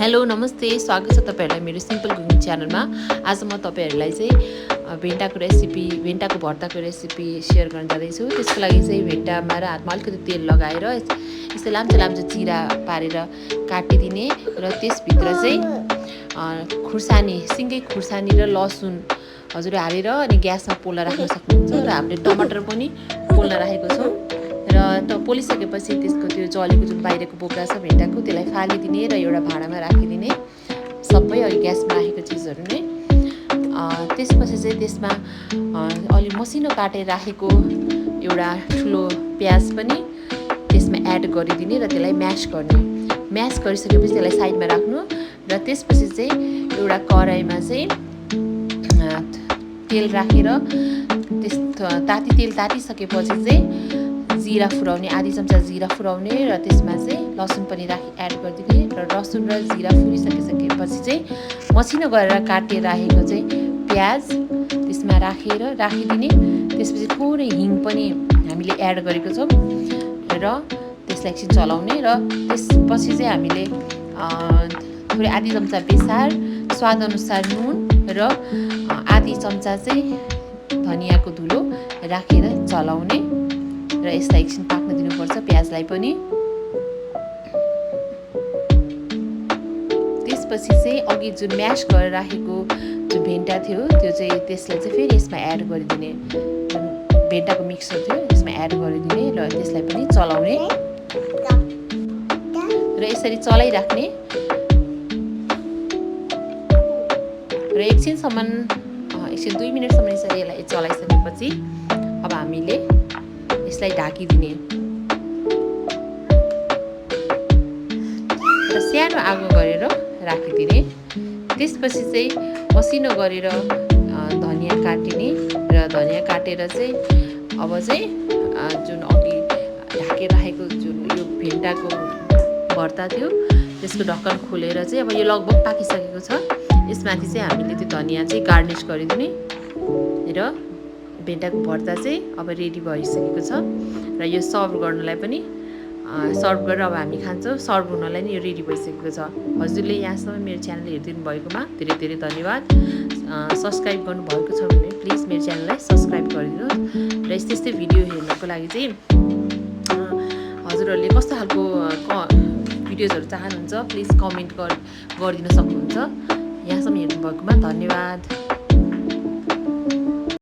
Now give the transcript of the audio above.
Hello नमस्ते, स्वागत छ तपाईहरुलाई मेरो सिम्पल कुकिङ च्यानलमा। आज म तपाईहरुलाई चाहिँ भेन्टाको भर्ताको रेसिपी शेयर गर्न जाँदैछु। त्यसको लागि चाहिँ भेन्टामा र हातमा अलिकति तेल लगाएर यस्तै लाम्चो लाम्चो चिरा पारेर काटिदिने र त्यसभित्र चाहिँ खुर्सानी, सिङ्गै खुर्सानी र लसुन हजुर हालेर अनि ग्यासमा पोल्न राख्न सक्नुहुन्छ। र हामीले टमाटर पनि पोल्न राखेको छौँ र पोलिसकेपछि त्यसको त्यो जलेको जुन बाहिरको बोक्रा छ भेन्टाको त्यसलाई फालिदिने र एउटा भाँडामा राखिदिने, सबै अघि ग्यासमा राखेको चिजहरू नै। त्यसपछि चाहिँ त्यसमा अलि मसिनो काटेर राखेको एउटा ठुलो प्याज पनि त्यसमा एड गरिदिने र त्यसलाई म्यास गर्ने। म्यास गरिसकेपछि त्यसलाई साइडमा राख्नु र त्यसपछि चाहिँ एउटा कराईमा चाहिँ तेल राखेर तेल तातिसकेपछि चाहिँ जीरा फुराउने, आधी चम्चा जीरा फुराउने र त्यसमा चाहिँ लसुन पनि एड गरिदिने र लसुन र जीरा फुरिसकेपछि चाहिँ मसिनो गरेर काटेर राखेको चाहिँ प्याज त्यसमा राखिदिने। त्यसपछि थोरै हिङ पनि हामीले एड गरेको छौँ र त्यसलाई एकछिन चलाउने र त्यसपछि चाहिँ हामीले थोरै आधी चम्चा बेसार, स्वादअनुसार नुन र आधी चम्चा चाहिँ धनियाँको धुलो राखेर चलाउने र यसलाई एकछिन पाक्न दिनुपर्छ प्याजलाई पनि। त्यसपछि चाहिँ अघि जुन म्यास गरेर राखेको जुन भेन्टा थियो त्यो चाहिँ त्यसलाई चाहिँ फेरि यसमा एड गरिदिने, जुन भेन्टाको मिक्सर थियो त्यसमा एड गरिदिने र त्यसलाई पनि चलाउने र यसरी चलाइराख्ने र एकछिन 2 मिनटसम्म यसलाई चलाइसकेपछि अब हामीले यसलाई ढाकिदिने र सानो आगो गरेर राखिदिने। त्यसपछि चाहिँ मसिनो गरेर धनियाँ काटिने र धनियाँ काटेर चाहिँ अब चाहिँ जुन अघि ढाकेर राखेको जुन यो भेन्टाको भर्ता थियो त्यसको ढक्कन खोलेर चाहिँ अब यो लगभग पाकिसकेको छ। यसमाथि चाहिँ हामीले त्यो धनियाँ चाहिँ गार्निस गरिदिने र भेन्टाको भर्ता चाहिँ अब रेडी भइसकेको छ र यो सर्भ गर्नलाई पनि सर्भ गरेर अब हामी खान्छौँ। सर्भ हुनलाई नै यो रेडी भइसकेको छ। हजुरले यहाँसम्म मेरो च्यानल हेरिदिनु भएकोमा धेरै धेरै धन्यवाद। सब्सक्राइब गर्नुभएको छ भने प्लिज मेरो च्यानललाई सब्सक्राइब गरिदिनुहोस् र यस्तै भिडियो हेर्नको लागि चाहिँ हजुरहरूले कस्तो खालको भिडियोजहरू चाहनुहुन्छ प्लिज कमेन्ट गरिदिन सक्नुहुन्छ। यहाँसम्म हेर्नु भएकोमा धन्यवाद।